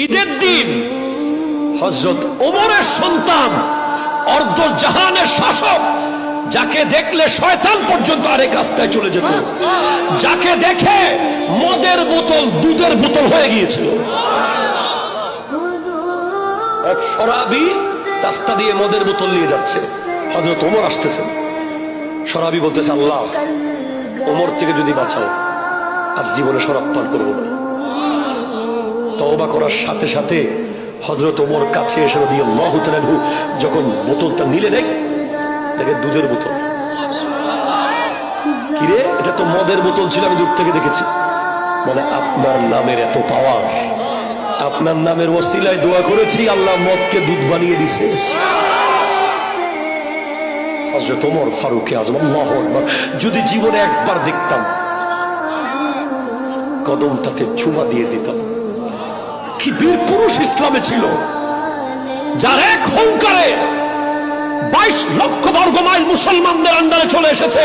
ঈদের দিন হযরত ওমরের সন্তান, অর্ধ জাহানের শাসক, যাকে দেখলে শয়তান পর্যন্ত আরেক রাস্তায় চলে যেত, যাকে দেখে মদের বোতল দুধের বোতল হয়ে গিয়েছিল। এক শরাবী রাস্তা দিয়ে মদের বোতল নিয়ে যাচ্ছে, হযরত ওমর আসতেছেন। শরাবী বলতেছে, আল্লাহ, ওমর থেকে যদি বাঁচাও, আজ জীবনে শরাব পান করবো না। তওবা করার সাথে সাথে হযরত ওমর কাছে এসে রাদিয়াল্লাহু তাআলা আনহু যখন বোতলটা নিলে, দেখে দুধের বোতল। কিরে, এটা তো মদের বোতল ছিল, আমি দূর থেকে দেখেছি। মানে আপনার নামের এত পাওয়ার, আপনার নামের ওসিলায় দোয়া করেছি, আল্লাহ মদকে দুধ বানিয়ে দিছে। হযরত ওমর ফারুক আযম, আল্লাহু আকবার, যদি জীবনে একবার দেখতাম, কদমটাতে চুমা দিয়ে দিতাম। কি বীর পুরুষ ইসলামে ছিল, যার এক হুঙ্কারে 22 লক্ষ বর্গ মাইল মুসলমানদের আন্ডারে চলে এসেছে।